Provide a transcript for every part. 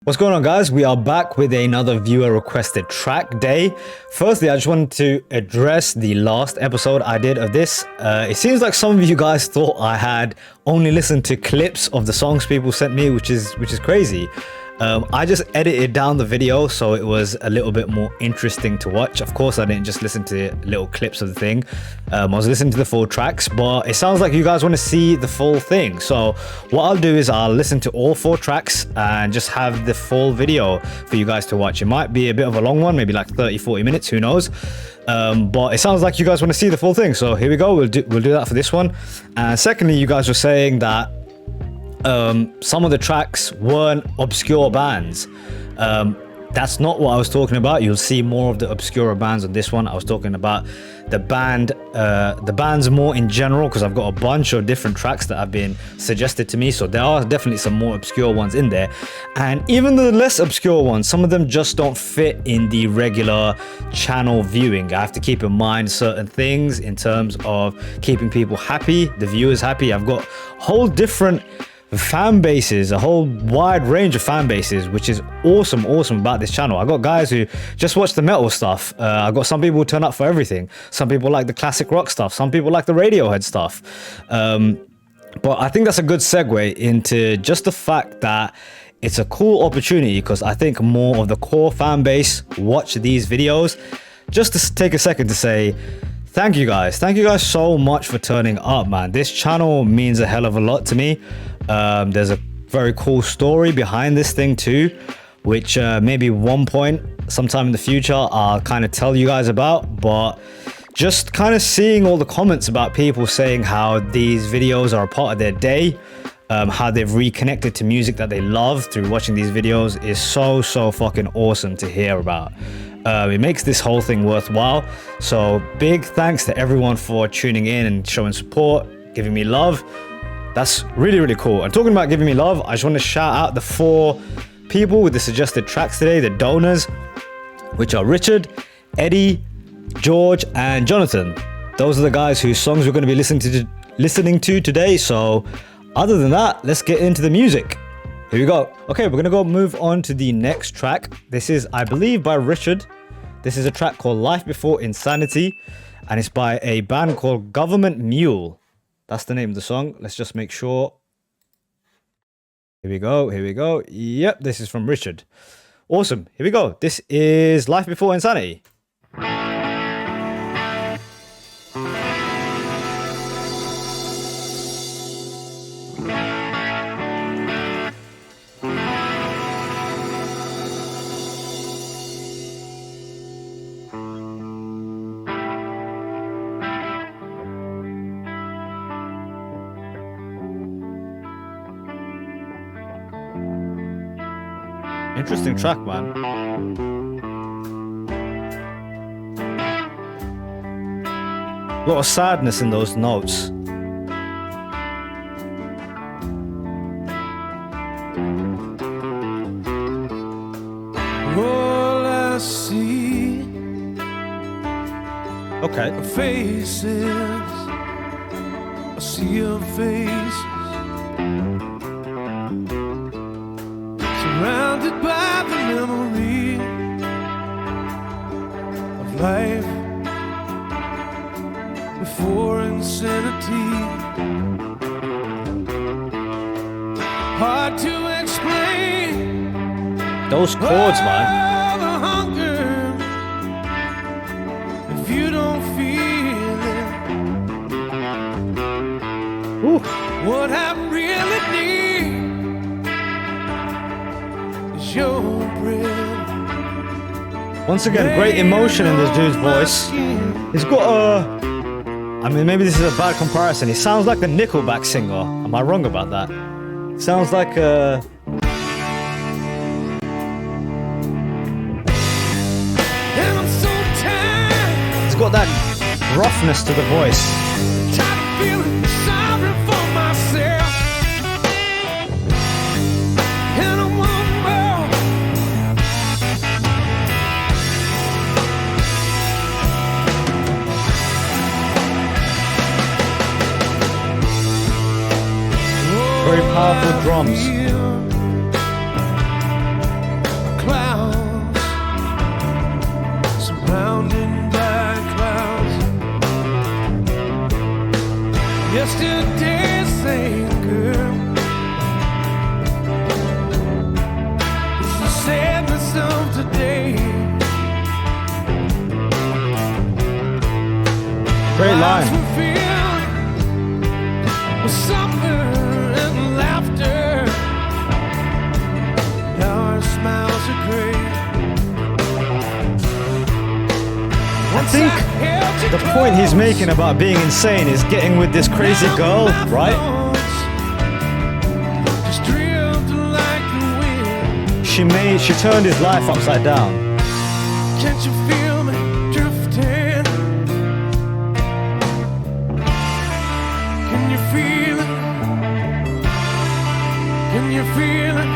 What's going on, guys? We are back with another viewer requested track day. Firstly, I just wanted to address the last episode I did of this. It seems like some of you guys thought I had only listened to clips of the songs people sent me, which is crazy. I just edited down the video so it was a little bit more interesting to watch. Of course, I didn't just listen to little clips of the thing. I was listening to the full tracks, but it sounds like you guys want to see the full thing. So what I'll do is I'll listen to all 4 tracks and just have the full video for you guys to watch. It might be a bit of a long one, maybe like 30-40 minutes, who knows. But it sounds like you guys want to see the full thing. So here we go. We'll do that for this one. And secondly, you guys were saying that some of the tracks weren't obscure bands. That's not what I was talking about. You'll see more of the obscure bands on this one. I was talking about the bands more in general, because I've got a bunch of different tracks that have been suggested to me, so there are definitely some more obscure ones in there. And even the less obscure ones, some of them just don't fit in the regular channel viewing. I have to keep in mind certain things in terms of keeping people happy, the viewers happy. I've got whole different fan bases, a whole wide range of fan bases, which is awesome about this channel. I got guys who just watch the metal stuff. I got some people who turn up for everything. Some people like the classic rock stuff. Some people like the Radiohead stuff. But I think that's a good segue into just the fact that it's a cool opportunity, because I think more of the core fan base watch these videos. Just to take a second to say thank you guys so much for turning up, man. This channel means a hell of a lot to me. There's a very cool story behind this thing too, which maybe one point sometime in the future I'll kind of tell you guys about. But just kind of seeing all the comments about people saying how these videos are a part of their day, how they've reconnected to music that they love through watching these videos is so fucking awesome to hear about. It makes this whole thing worthwhile. So big thanks to everyone for tuning in and showing support, giving me love. That's really cool. And talking about giving me love, I just want to shout out the 4 people with the suggested tracks today, the donors, which are Richard, Eddie, George, and Jonathan. Those are the guys whose songs we're going to be listening to today. So other than that, let's get into the music. Here we go. Okay, we're going to move on to the next track. This is, I believe, by Richard. This is a track called Life Before Insanity, and it's by a band called Mule. That's the name of the song. Let's just make sure. Here we go. Yep, this is from Richard. Awesome. Here we go. This is Life Before Insanity. Interesting track, man. A lot of sadness in those notes. All I see, okay, are faces. I see your faces, surrounded by the memory of life before insanity. Hard to explain those chords, man. the hunger if you don't feel it. Ooh. What I really need is your breath. Once again, great emotion in this dude's voice. He's got a... I mean, maybe this is a bad comparison. He sounds like a Nickelback singer. Am I wrong about that? Sounds like a... And I'm so tired. He's got that roughness to the voice. Tired of feeling sorry for myself. And I want more. Very powerful drums. Great line. Lives were filled with summer and laughter. Now our smiles are great. I think the point he's making about being insane is getting with this crazy girl, right? Just drifted like the wind. She turned his life upside down. Can't you feel me drifting? Can you feel it? Can you feel it?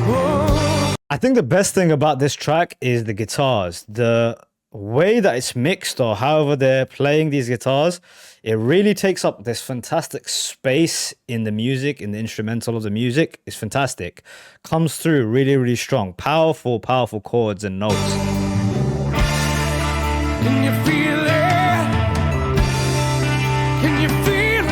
Oh. I think the best thing about this track is the guitars. The way that it's mixed, or however they're playing these guitars, it really takes up this fantastic space in the music, in the instrumental of the music. It's fantastic. Comes through really, really strong. Powerful, powerful chords and notes. Can you feel it? Can you feel it?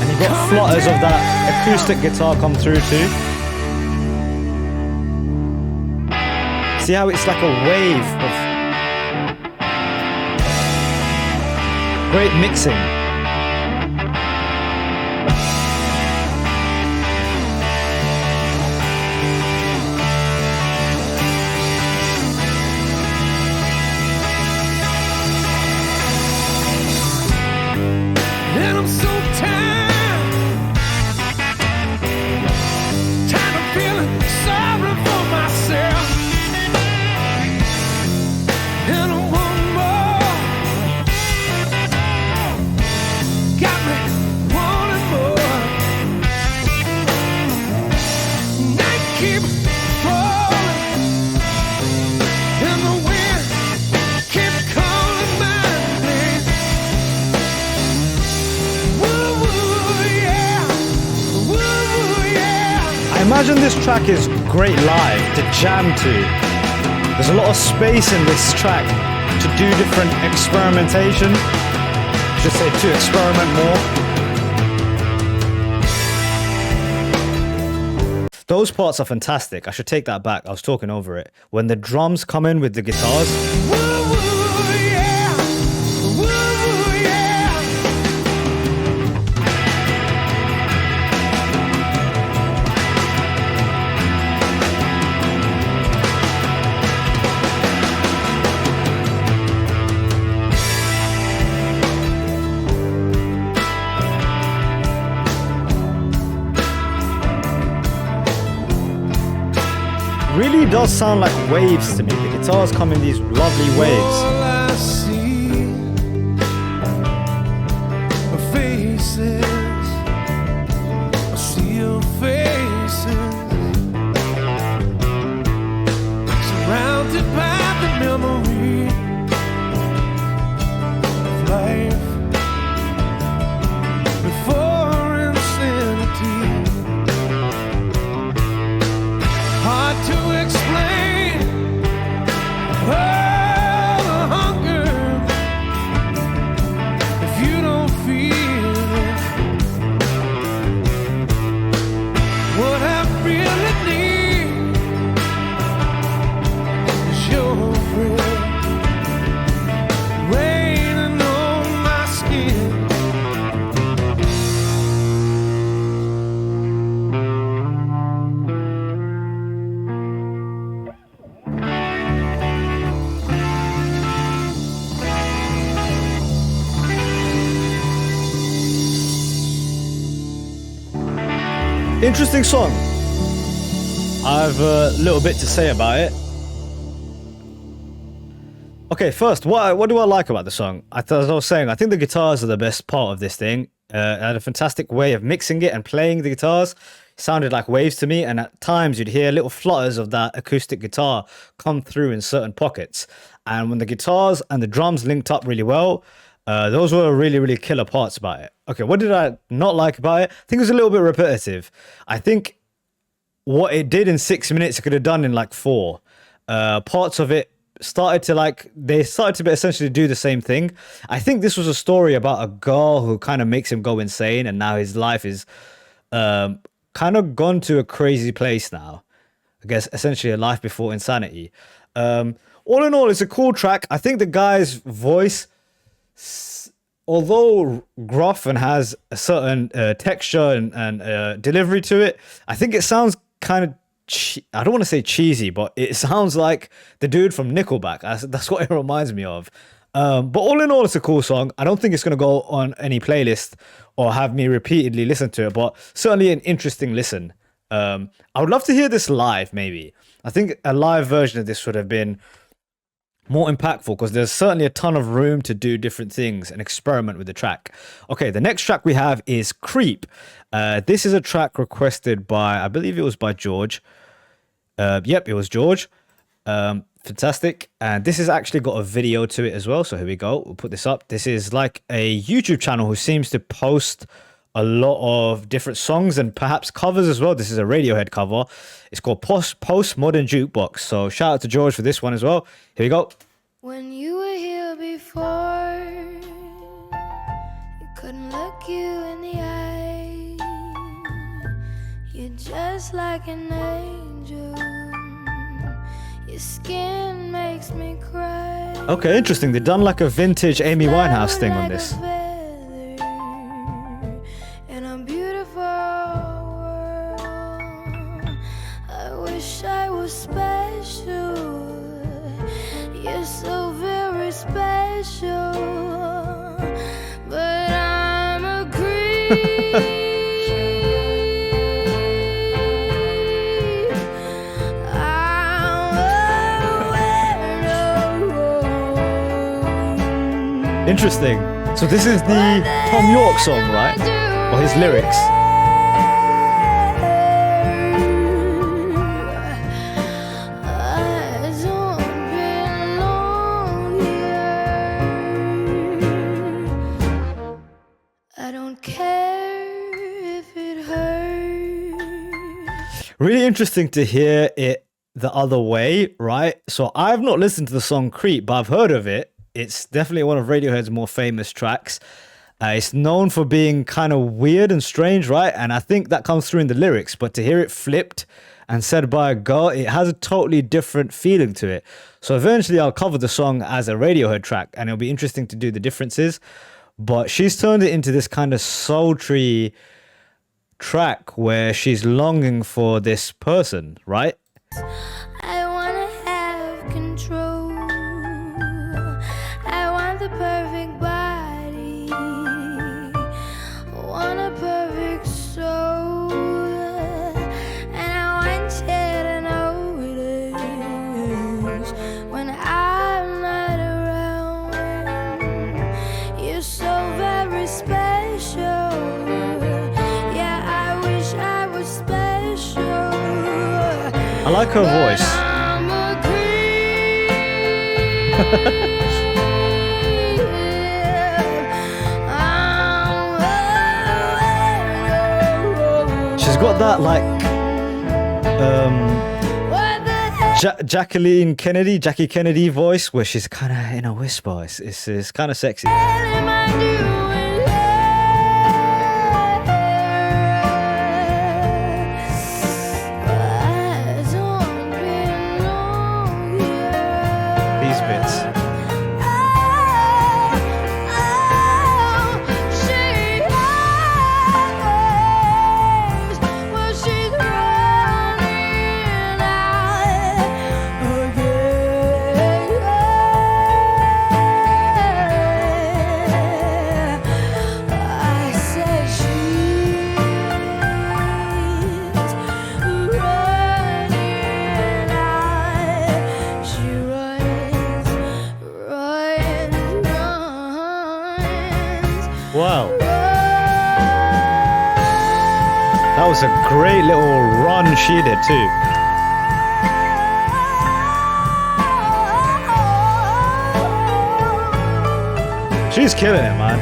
And you've got flutters of that acoustic guitar come through too. See how it's like a wave of great mixing. And I'm so tired of feeling sorry for myself. And I want more. Got me wanting more. Night keep falling, and the wind keep calling my name. Woo woo yeah, woo woo yeah. I imagine this track is great live to jam to. There's a lot of space in this track to do different experimentation. I should say to experiment more. Those parts are fantastic. I should take that back. I was talking over it. When the drums come in with the guitars, Woo woo yeah, woo woo yeah. really does sound like waves to me. The guitars come in these lovely waves. All I see are faces. I see your faces, surrounded by the memory of life before insanity. Hard to explain. Oh, the hunger. If you don't feel it, what I really need is your breath raining on my skin. Interesting song. I have a little bit to say about it. Okay, first, what do I like about the song? As I was saying, I think the guitars are the best part of this thing. It had a fantastic way of mixing it and playing the guitars. It sounded like waves to me, and at times you'd hear little flutters of that acoustic guitar come through in certain pockets. And when the guitars and the drums linked up really well, those were really, really killer parts about it. Okay, what did I not like about it? I think it was a little bit repetitive. I think what it did in 6 minutes, it could have done in like 4. Parts of it started to essentially do the same thing. I think this was a story about a girl who kind of makes him go insane, and now his life is kind of gone to a crazy place now. I guess essentially a life before insanity. all in all, it's a cool track. I think the guy's voice, although gruff and has a certain texture and delivery to it, I think it sounds kind of, I don't want to say cheesy, but it sounds like the dude from Nickelback. That's what it reminds me of. But all in all, it's a cool song. I don't think it's going to go on any playlist or have me repeatedly listen to it, but certainly an interesting listen. I would love to hear this live, maybe. I think a live version of this would have been more impactful because there's certainly a ton of room to do different things and experiment with the track. Okay, the next track we have is Creep. This is a track requested by, I believe it was by George. Yep, it was George. Fantastic. And this has actually got a video to it as well. So here we go. We'll put this up. This is like a YouTube channel who seems to post a lot of different songs and perhaps covers as well. This is a Radiohead cover. It's called Postmodern Jukebox. So shout out to George for this one as well. Here we go. When you were here before, you couldn't look you in the eye. You're just like an angel. Your skin makes me cry. Okay, interesting. They've done like a vintage Amy Winehouse thing on this. I was special. You're so very special. But I'm a creep. Interesting. So this is the Tom York song, right? Or his lyrics. Really interesting to hear it the other way, right? So I've not listened to the song Creep, but I've heard of it. It's definitely one of Radiohead's more famous tracks. It's known for being kind of weird and strange, right? And I think that comes through in the lyrics, but to hear it flipped and said by a girl, it has a totally different feeling to it. So eventually I'll cover the song as a Radiohead track and it'll be interesting to do the differences. But she's turned it into this kind of sultry track where she's longing for this person, right? I wanna have control. I want the perfect body. Want a perfect soul. And I want you to notice when I'm not around. You're so very special. I like her voice. She's got that like Jackie Kennedy voice where she's kind of in a whisper. It's kind of sexy. Wow. That was a great little run she did too. She's killing it, man.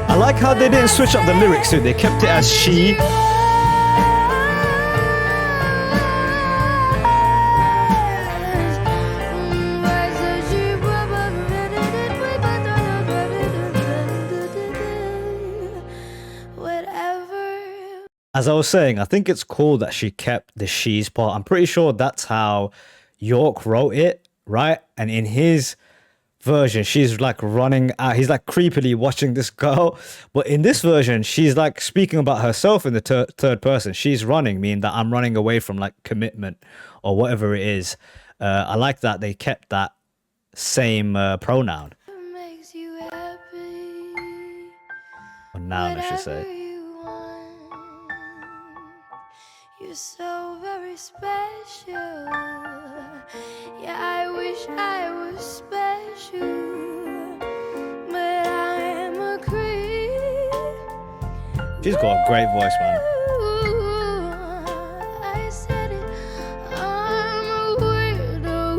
I like how they didn't switch up the lyrics too. They kept it as she. As I was saying, I think it's cool that she kept the she's part. I'm pretty sure that's how York wrote it, right? And in his version, she's like running out. He's like creepily watching this girl. But in this version, she's like speaking about herself in the third person. She's running, meaning that I'm running away from like commitment or whatever it is. I like that they kept that same pronoun. Makes you happy. Or noun, I should Whatever say. you want. You're so very special. Yeah, I wish I was special, but I'm a creep. She's got a great voice, man. I said it. I'm a weirdo.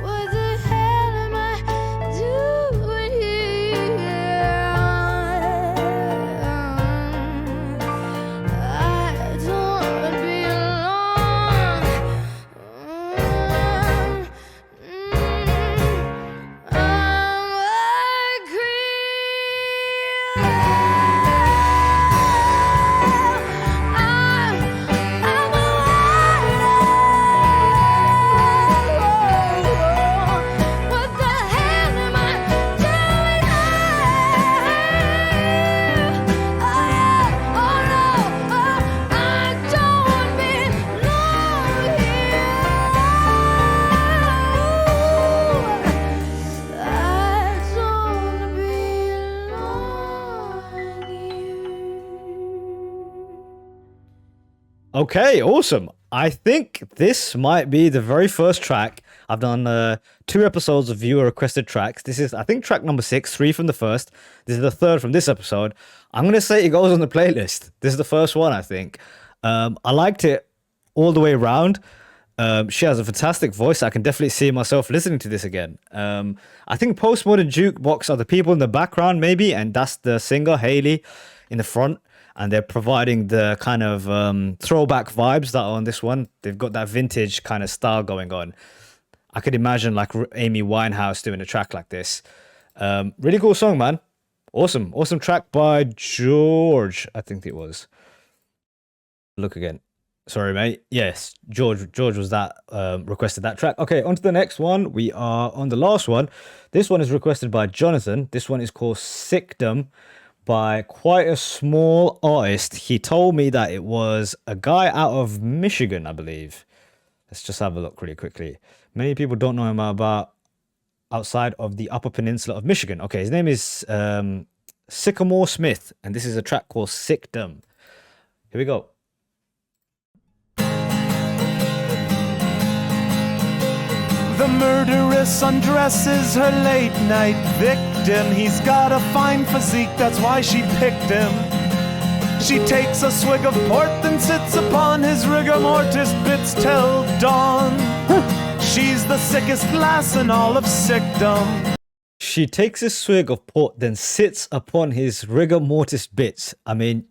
What the hell am I doing here? I don't belong. I'm a creep. I'm a weirdo. What the hell am I doing here? Oh no, I don't belong here. I don't belong here. Okay, awesome. I think this might be the very first track. I've done 2 episodes of viewer requested tracks. This is, I think, track number 6, 3 from the first. This is the 3rd from this episode. I'm going to say it goes on the playlist. This is the first one, I think. I liked it all the way around. She has a fantastic voice. I can definitely see myself listening to this again. I think Postmodern Jukebox are the people in the background, maybe, and that's the singer, Haley, in the front. And they're providing the kind of throwback vibes that are on this one. They've got that vintage kind of style going on. I could imagine like Amy Winehouse doing a track like this. Really cool song, man. Awesome. Awesome track by George, I think it was. Look again. Sorry, mate. Yes, George was that requested that track. Okay, on to the next one. We are on the last one. This one is requested by Jonathan. This one is called Sickdom by quite a small artist. He told me that it was a guy out of Michigan, I believe. Let's just have a look really quickly. Many people don't know him about outside of the Upper Peninsula of Michigan. Okay, his name is Sycamore Smith, and this is a track called Sickdom. Here we go. The murderess undresses her late night victim. He's got a fine physique, that's why she picked him. She takes a swig of port, then sits upon his rigor mortis bits till dawn. She's the sickest lass in all of sickdom. She takes a swig of port, then sits upon his rigor mortis bits. I mean,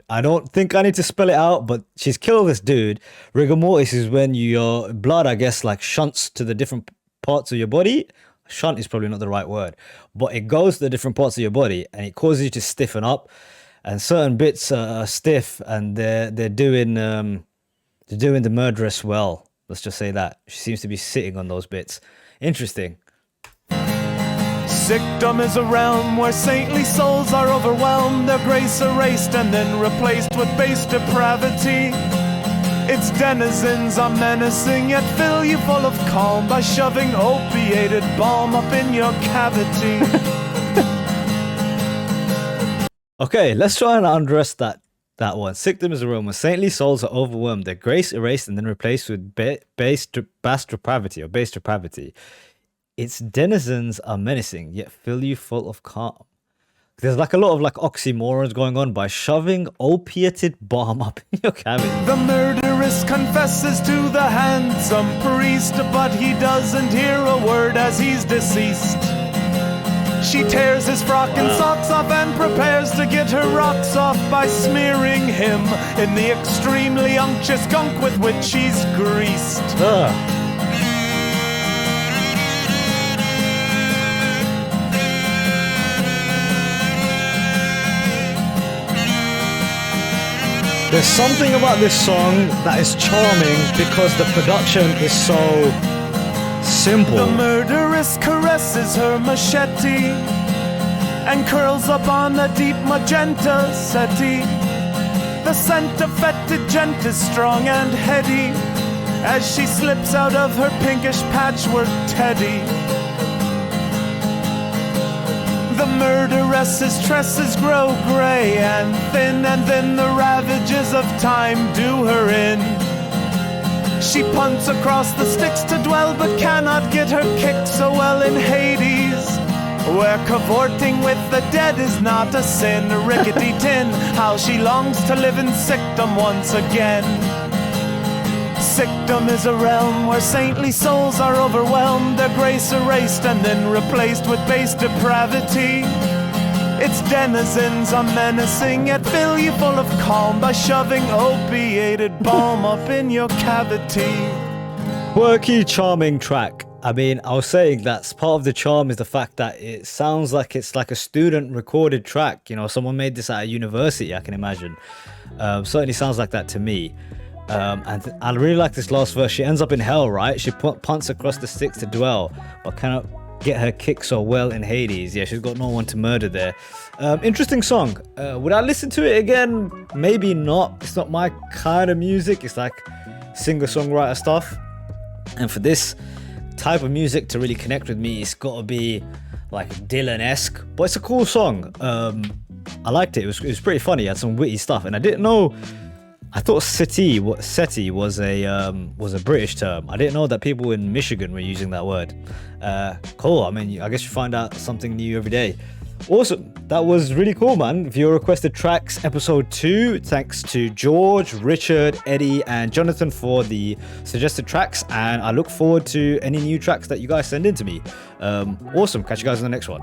I don't think I need to spell it out, but she's killed this dude. Rigor mortis is when your blood, I guess, like shunts to the different parts of your body. Shunt is probably not the right word, but it goes to the different parts of your body and it causes you to stiffen up. And certain bits are stiff, and they're doing the murderess well. Let's just say that she seems to be sitting on those bits. Interesting. Sickdom is a realm where saintly souls are overwhelmed, their grace erased and then replaced with base depravity. Its denizens are menacing, yet fill you full of calm by shoving opiated balm up in your cavity. Okay, let's try and undress that one. Sickdom is a realm where saintly souls are overwhelmed, their grace erased and then replaced with base depravity. Its denizens are menacing, yet fill you full of calm. There's like a lot of like oxymorons going on by shoving opiated balm up in your cavity. The murderess confesses to the handsome priest, but he doesn't hear a word as he's deceased. She tears his frock and socks off and prepares to get her rocks off by smearing him in the extremely unctuous gunk with which she's greased. There's something about this song that is charming because the production is so simple. The murderess caresses her machete and curls up on a deep magenta settee. The scent of fetid gent is strong and heady as she slips out of her pinkish patchwork teddy. The murderess's tresses grow grey and then the ravages of time do her in. She punts across the sticks to dwell, but cannot get her kick so well in Hades, where cavorting with the dead is not a sin. Rickety tin, how she longs to live in sickdom once again. Sickdom is a realm where saintly souls are overwhelmed, their grace erased and then replaced with base depravity. Its denizens are menacing, yet fill you full of calm by shoving opiated balm up in your cavity. Quirky, charming track. I mean, I was saying that's part of the charm is the fact that it sounds like it's like a student recorded track. You know, someone made this at a university, I can imagine. Certainly sounds like that to me. And I really like this last verse. She ends up in hell, right? She punts across the sticks to dwell, but cannot get her kick so well in Hades. Yeah, she's got no one to murder there. Interesting song. Would I listen to it again? Maybe not. It's not my kind of music. It's like singer-songwriter stuff. And for this type of music to really connect with me, it's got to be like Dylan-esque. But it's a cool song. I liked it. It was pretty funny. It had some witty stuff, and I didn't know. I thought SETI was a British term. I didn't know that people in Michigan were using that word. Cool. I mean, I guess you find out something new every day. Awesome. That was really cool, man. Viewer requested tracks episode 2. Thanks to George, Richard, Eddie, and Jonathan for the suggested tracks. And I look forward to any new tracks that you guys send in to me. Awesome. Catch you guys in the next one.